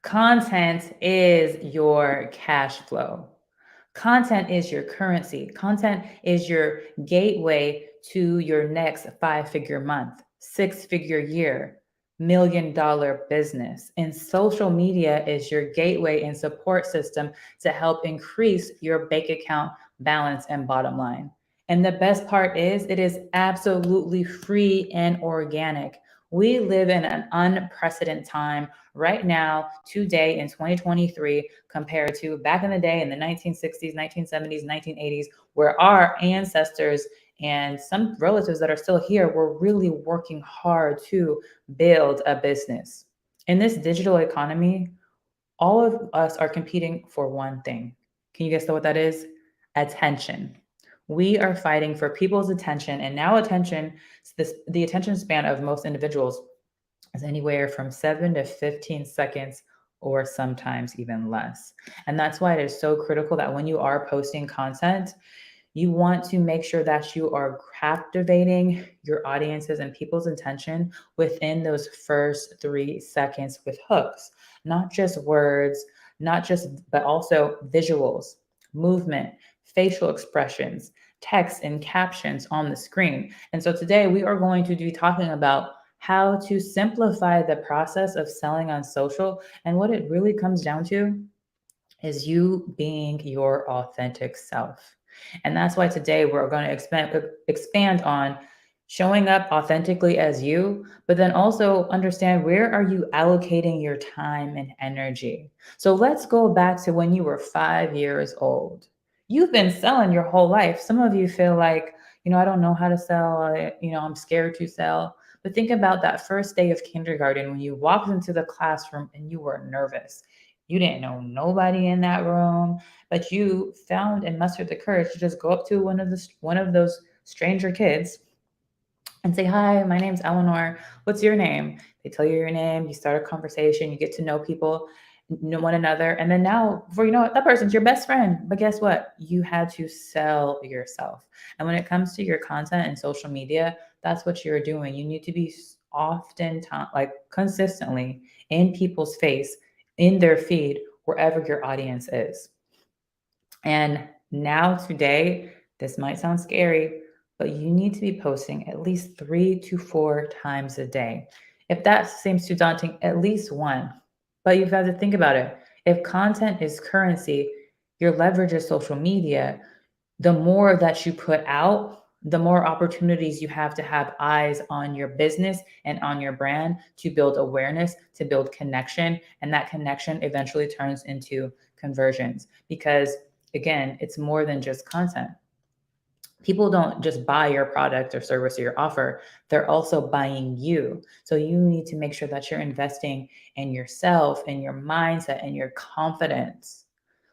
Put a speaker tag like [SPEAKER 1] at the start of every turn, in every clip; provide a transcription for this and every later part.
[SPEAKER 1] Content is your cash flow. Content is your currency. Content is your gateway to your next 5 figure month, 6 figure year, $1 million business. And social media is your gateway and support system to help increase your bank account balance and bottom line. And the best part is, it is absolutely free and organic. We live in an unprecedented time right now, today in 2023, compared to back in the day in the 1960s, 1970s, 1980s, where our ancestors and some relatives that are still here were really working hard to build a business. In this digital economy, all of us are competing for one thing. Can you guess what that is? Attention. We are fighting for people's attention, and now the attention span of most individuals is anywhere from 7 to 15 seconds, or sometimes even less. And that's why it is so critical that when you are posting content, you want to make sure that you are captivating your audiences and people's attention within those first 3 seconds with hooks, not just words, but also visuals, movement, facial expressions, text, and captions on the screen. And so today we are going to be talking about how to simplify the process of selling on social. And what it really comes down to is you being your authentic self. And that's why today we're going to expand on showing up authentically as you, but then also understand, where are you allocating your time and energy? So let's go back to when you were 5 years old. You've been selling your whole life. Some of you feel like, I don't know how to sell, I'm scared to sell. But think about that first day of kindergarten when you walked into the classroom and you were nervous. You didn't know nobody in that room, but you found and mustered the courage to just go up to one of those stranger kids and say, "Hi, my name's Eleanor. What's your name?" They tell you your name. You start a conversation. You get to know people, know one another, and then now, before you know it, that person's your best friend. But guess what? You had to sell yourself. And when it comes to your content and social media, that's what you're doing. You need to be like consistently in people's face, in their feed, wherever your audience is. And now, today, this might sound scary, but you need to be posting at least 3 to 4 times a day. If that seems too daunting, at least one. But you've got to think about it. If content is currency, your leverage is social media. The more that you put out, the more opportunities you have eyes on your business and on your brand to build awareness, to build connection. And that connection eventually turns into conversions, because again, it's more than just content. People don't just buy your product or service or your offer, they're also buying you. So you need to make sure that you're investing in yourself and your mindset and your confidence.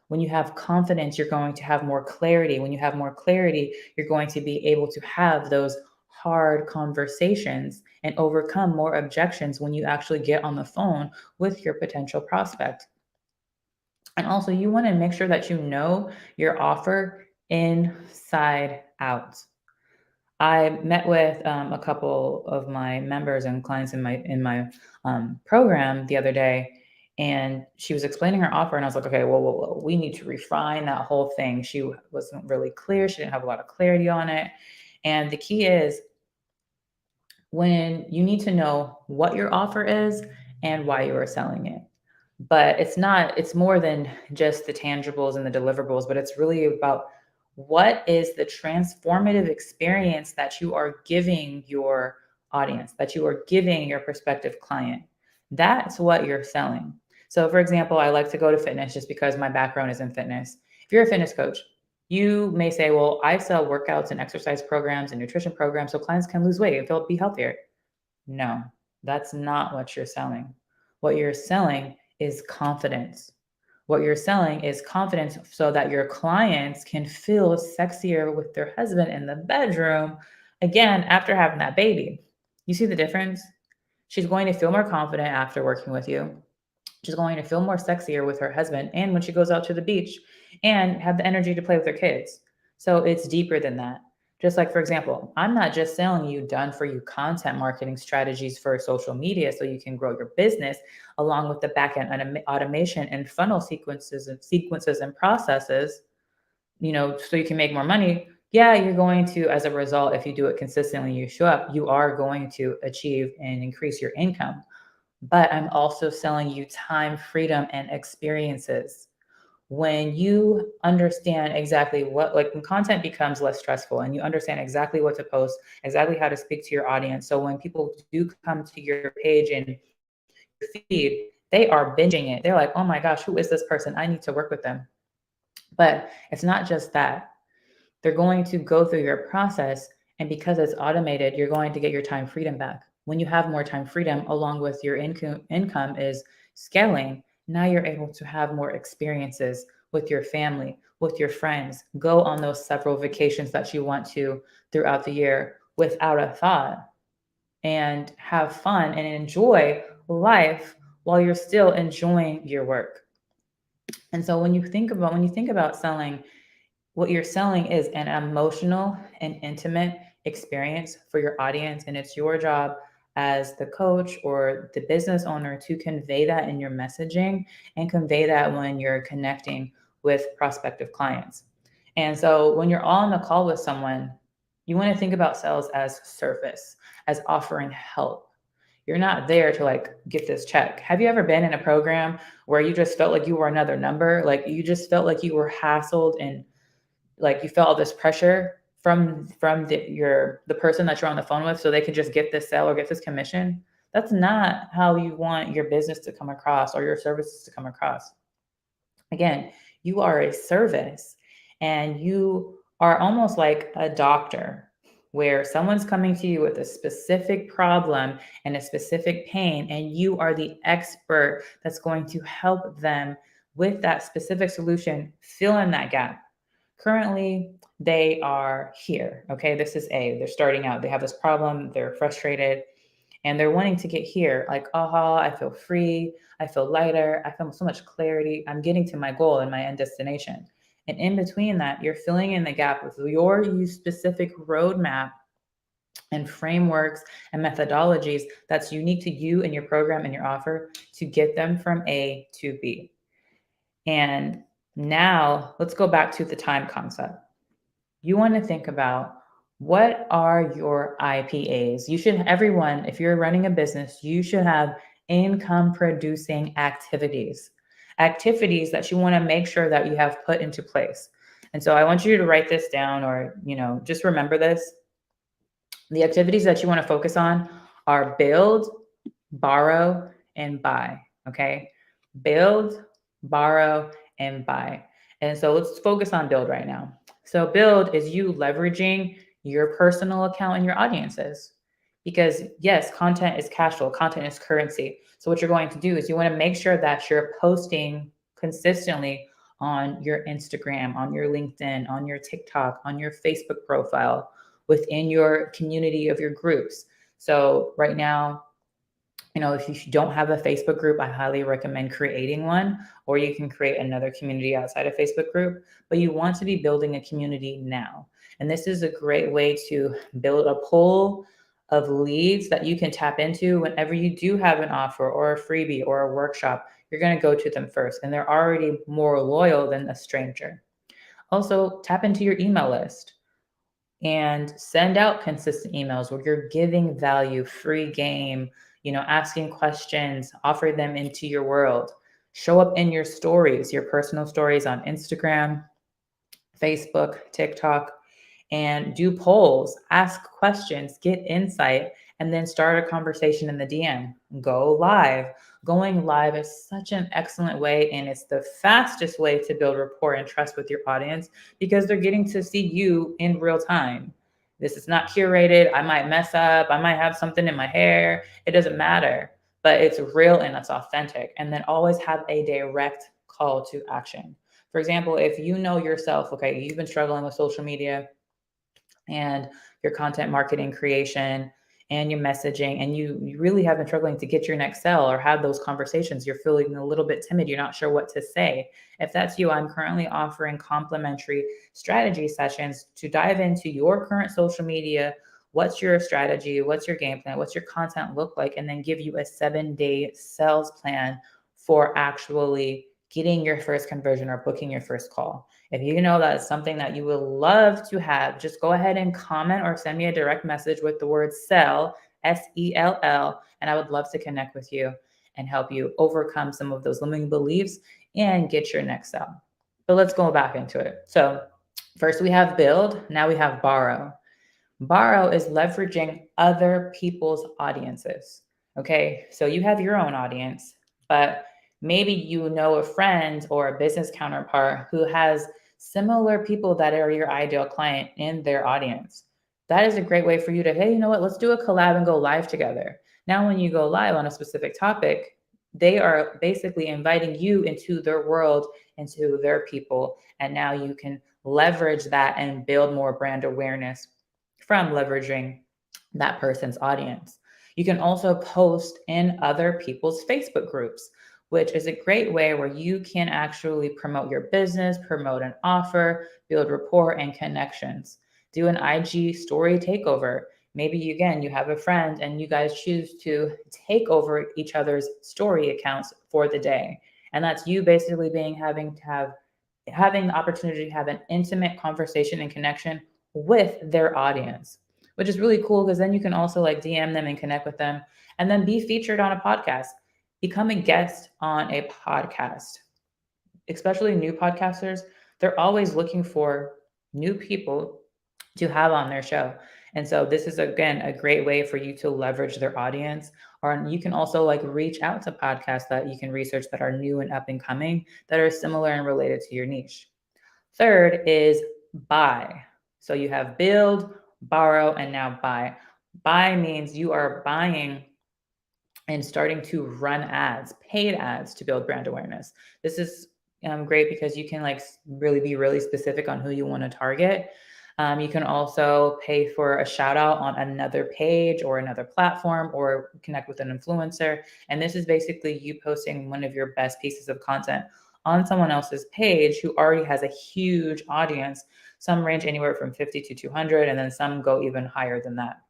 [SPEAKER 1] When you have confidence, you're going to have more clarity. When you have more clarity, you're going to be able to have those hard conversations and overcome more objections when you actually get on the phone with your potential prospect. And also, you want to make sure that you know your offer inside out. I met with a couple of my members and clients in my program the other day, and she was explaining her offer, and I was like, okay, whoa, we need to refine that whole thing. She wasn't really clear. She didn't have a lot of clarity on it. And the key is, when you need to know what your offer is and why you are selling it. But it's more than just the tangibles and the deliverables, but it's really about, what is the transformative experience that you are giving your audience, that you are giving your prospective client. That's what you're selling. So for example, I like to go to fitness just because my background is in fitness. If you're a fitness coach, you may say, well, I sell workouts and exercise programs and nutrition programs so clients can lose weight and feel be healthier. No, that's not what you're selling. What you're selling is confidence. What you're selling is confidence so that your clients can feel sexier with their husband in the bedroom, again, after having that baby. You see the difference? She's going to feel more confident after working with you. She's going to feel more sexier with her husband and when she goes out to the beach, and have the energy to play with her kids. So it's deeper than that. Just like, for example, I'm not just selling you done for you content marketing strategies for social media so you can grow your business, along with the backend automation and funnel sequences and processes, so you can make more money. Yeah, you're going to, as a result, if you do it consistently, you show up, you are going to achieve and increase your income. But I'm also selling you time, freedom, and experiences. When you understand exactly what, like when content becomes less stressful and you understand exactly what to post, exactly how to speak to your audience. So when people do come to your page and your feed, they are binging it. They're like, oh my gosh, who is this person? I need to work with them. But it's not just that. They're going to go through your process, and because it's automated, you're going to get your time freedom back. When you have more time freedom, along with your income is scaling, now you're able to have more experiences with your family, with your friends, go on those several vacations that you want to throughout the year without a thought, and have fun and enjoy life while you're still enjoying your work. And so when you think about selling, what you're selling is an emotional and intimate experience for your audience, and it's your job as the coach or the business owner to convey that in your messaging and convey that when you're connecting with prospective clients. And so when you're on the call with someone, you want to think about sales as service, as offering help. You're not there to like get this check. Have you ever been in a program where you just felt like you were another number? Like you just felt like you were hassled and like you felt all this pressure from the person that you're on the phone with so they can just get this sale or get this commission? That's not how you want your business to come across or your services to come across. Again, you are a service, and you are almost like a doctor where someone's coming to you with a specific problem and a specific pain, and you are the expert that's going to help them with that specific solution, fill in that gap. Currently, they are here. Okay, this is A. They're starting out. They have this problem. They're frustrated and they're wanting to get here. Like, aha, I feel free. I feel lighter. I feel so much clarity. I'm getting to my goal and my end destination. And in between that, you're filling in the gap with your specific roadmap and frameworks and methodologies that's unique to you and your program and your offer to get them from A to B. And now let's go back to the time concept. You want to think about, what are your IPAs? Everyone, if you're running a business, you should have income producing activities that you want to make sure that you have put into place. And so I want you to write this down, or, just remember this. The activities that you want to focus on are build, borrow, and buy. Okay. Build, borrow, and buy. And so let's focus on build right now. So, build is you leveraging your personal account and your audiences. Because, yes, content is cash flow, content is currency. So, what you're going to do is you want to make sure that you're posting consistently on your Instagram, on your LinkedIn, on your TikTok, on your Facebook profile, within your community of your groups. So, right now, if you don't have a Facebook group, I highly recommend creating one, or you can create another community outside a Facebook group. But you want to be building a community now. And this is a great way to build a pool of leads that you can tap into whenever you do have an offer or a freebie or a workshop. You're going to go to them first, and they're already more loyal than a stranger. Also, tap into your email list and send out consistent emails where you're giving value, free game, asking questions, offer them into your world. Show up in your stories, your personal stories on Instagram, Facebook, TikTok, and do polls, ask questions, get insight, and then start a conversation in the DM. Go live. Going live is such an excellent way, and it's the fastest way to build rapport and trust with your audience because they're getting to see you in real time. This is not curated. I might mess up. I might have something in my hair. It doesn't matter, but it's real and it's authentic. And then always have a direct call to action. For example, if you know yourself, okay, you've been struggling with social media and your content marketing creation, and your messaging, and you really have been struggling to get your next sell or have those conversations, you're feeling a little bit timid, you're not sure what to say. If that's you, I'm currently offering complimentary strategy sessions to dive into your current social media. What's your strategy? What's your game plan? What's your content look like? And then give you a 7-day sales plan for actually getting your first conversion or booking your first call. If you know that is something that you would love to have, just go ahead and comment or send me a direct message with the word sell, SELL, and I would love to connect with you and help you overcome some of those limiting beliefs and get your next sell. But let's go back into it. So, first we have build, now we have borrow. Borrow is leveraging other people's audiences. Okay, so you have your own audience, but maybe you know a friend or a business counterpart who has similar people that are your ideal client in their audience. That is a great way for you to, hey, you know what, let's do a collab and go live together. Now, when you go live on a specific topic, they are basically inviting you into their world, into their people, and now you can leverage that and build more brand awareness from leveraging that person's audience. You can also post in other people's Facebook groups, which is a great way where you can actually promote your business, promote an offer, build rapport and connections. Do an IG story takeover. Maybe again, you have a friend and you guys choose to take over each other's story accounts for the day. And that's you basically having the opportunity to have an intimate conversation and connection with their audience, which is really cool because then you can also like DM them and connect with them and then be featured on a podcast. Become a guest on a podcast, especially new podcasters. They're always looking for new people to have on their show. And so this is again a great way for you to leverage their audience. Or you can also like reach out to podcasts that you can research that are new and up and coming that are similar and related to your niche. Third is buy. So you have build, borrow, and now buy. Buy means you are buying and starting to run ads, paid ads to build brand awareness. This is great because you can like really be really specific on who you want to target. You can also pay for a shout out on another page or another platform or connect with an influencer. And this is basically you posting one of your best pieces of content on someone else's page who already has a huge audience. Some range anywhere from 50 to 200, and then some go even higher than that.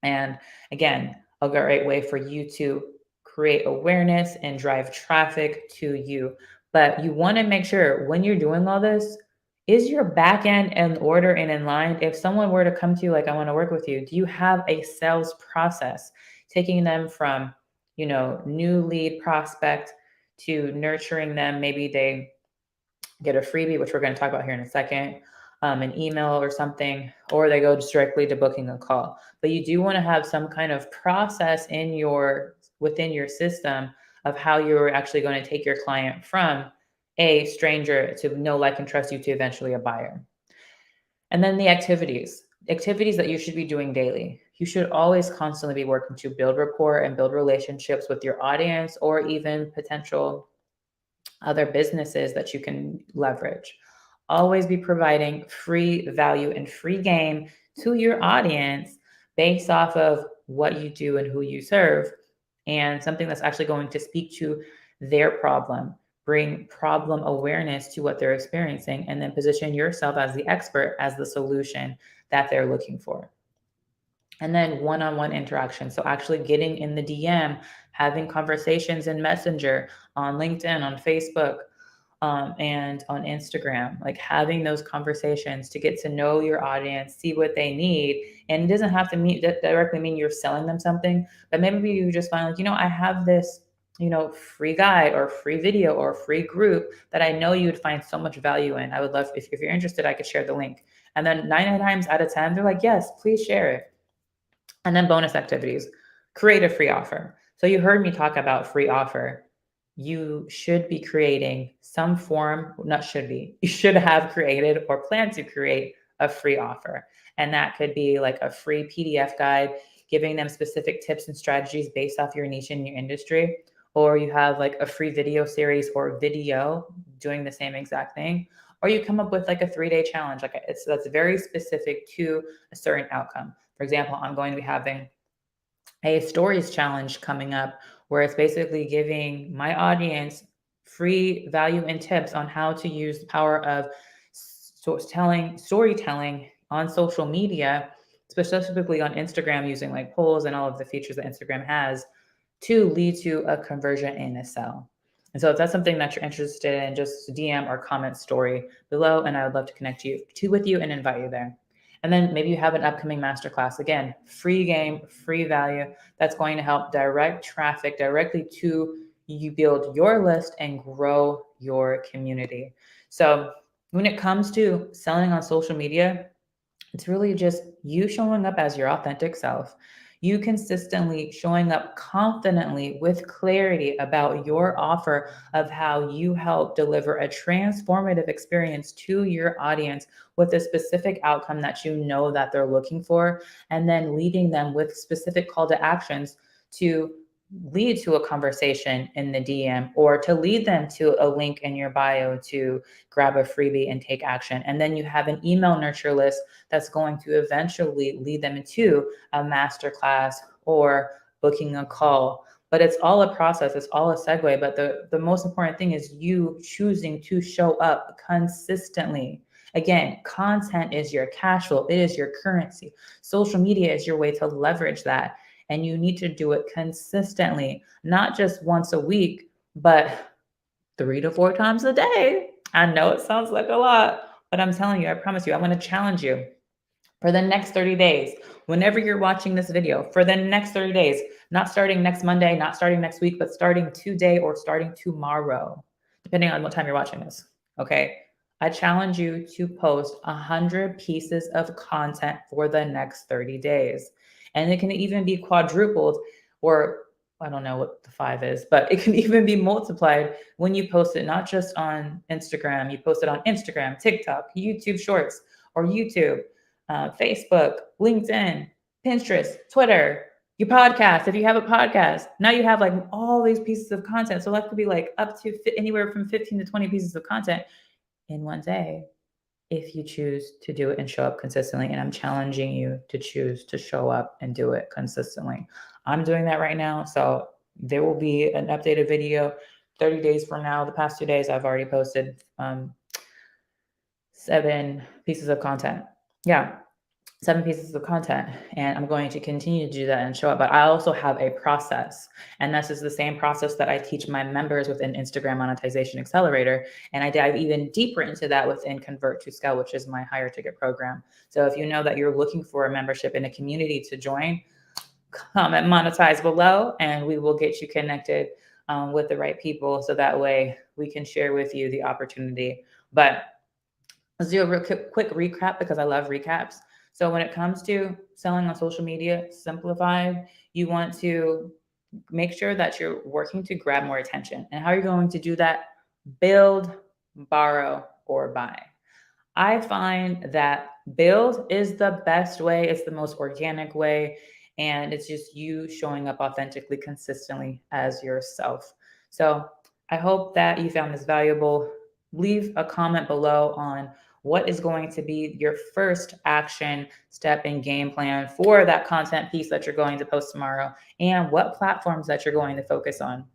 [SPEAKER 1] And again, a great way for you to create awareness and drive traffic to you. But you want to make sure when you're doing all this, is your back end in order and in line? If someone were to come to you, like, I want to work with you, do you have a sales process taking them from, new lead prospect to nurturing them? Maybe they get a freebie, which we're going to talk about here in a second, an email or something, or they go directly to booking a call. But you do want to have some kind of process within your system of how you're actually going to take your client from a stranger to know, like, and trust you to eventually a buyer. And then the activities that you should be doing daily. You should always constantly be working to build rapport and build relationships with your audience or even potential other businesses that you can leverage. Always be providing free value and free game to your audience based off of what you do and who you serve, and something that's actually going to speak to their problem, bring problem awareness to what they're experiencing, and then position yourself as the expert, as the solution that they're looking for. And then one-on-one interaction. So actually getting in the DM, having conversations in Messenger, on LinkedIn, on Facebook, and on Instagram, like having those conversations to get to know your audience, see what they need. And it doesn't have to directly mean you're selling them something, but maybe you just find like, I have this, free guide or free video or free group that I know you'd find so much value in. I would love, if you're interested, I could share the link. And then 9 times out of 10, they're like, yes, please share it. And then bonus activities, create a free offer. So you heard me talk about free offer. You should be creating some form, not should be, you should have created or plan to create a free offer. And that could be like a free PDF guide, giving them specific tips and strategies based off your niche and your industry. Or you have like a free video series or video doing the same exact thing. Or you come up with like a 3-day challenge. That's very specific to a certain outcome. For example, I'm going to be having a stories challenge coming up where it's basically giving my audience free value and tips on how to use the power of storytelling on social media, specifically on Instagram, using like polls and all of the features that Instagram has to lead to a conversion in a sale. And so if that's something that you're interested in, just DM or comment story below, and I would love to connect with you and invite you there. And then maybe you have an upcoming masterclass. Again, free game, free value that's going to help direct traffic directly to you, build your list and grow your community. So when it comes to selling on social media, it's really just you showing up as your authentic self. You consistently showing up confidently with clarity about your offer of how you help deliver a transformative experience to your audience with a specific outcome that you know that they're looking for, and then leading them with specific call to actions to lead to a conversation in the DM, or to lead them to a link in your bio to grab a freebie and take action. And then you have an email nurture list that's going to eventually lead them into a masterclass or booking a call. But it's all a process, it's all a segue. But the most important thing is you choosing to show up consistently. Again, content is your cash flow, it is your currency. Social media is your way to leverage that. And you need to do it consistently, not just once a week, but 3 to 4 times a day. I know it sounds like a lot, but I'm telling you, I promise you, I'm going to challenge you for the next 30 days. Whenever you're watching this video, for the next 30 days, not starting next Monday, not starting next week, but starting today or starting tomorrow, depending on what time you're watching this. Okay. I challenge you to post 100 pieces of content for the next 30 days. And it can even be quadrupled, or I don't know what the 5 is, but it can even be multiplied when you post it, not just on Instagram. You post it on Instagram, TikTok, YouTube Shorts, or YouTube, Facebook, LinkedIn, Pinterest, Twitter, your podcast. If you have a podcast, now you have like all these pieces of content. So that could be like up to anywhere from 15 to 20 pieces of content in one day, if you choose to do it and show up consistently. And I'm challenging you to choose to show up and do it consistently. I'm doing that right now. So there will be an updated video 30 days from now. The past 2 days, I've already posted 7 pieces of content. Yeah, 7 pieces of content, and I'm going to continue to do that and show up. But I also have a process, and this is the same process that I teach my members within Instagram Monetization Accelerator, and I dive even deeper into that within Convert to Scale, which is my higher ticket program. So if you know that you're looking for a membership and a community to join, comment monetize below, and we will get you connected with the right people, so that way we can share with you the opportunity. But let's do a real quick recap, because I love recaps. So when it comes to selling on social media, simplified, you want to make sure that you're working to grab more attention. And how you're going to do that? Build, borrow, or buy. I find that build is the best way. It's the most organic way. And it's just you showing up authentically, consistently as yourself. So I hope that you found this valuable. Leave a comment below on what is going to be your first action step and game plan for that content piece that you're going to post tomorrow, and what platforms that you're going to focus on.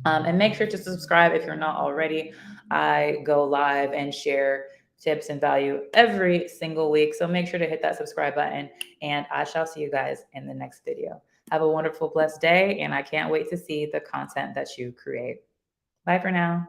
[SPEAKER 1] And make sure to subscribe if you're not already. I go live and share tips and value every single week. So make sure to hit that subscribe button, and I shall see you guys in the next video. Have a wonderful, blessed day, and I can't wait to see the content that you create. Bye for now.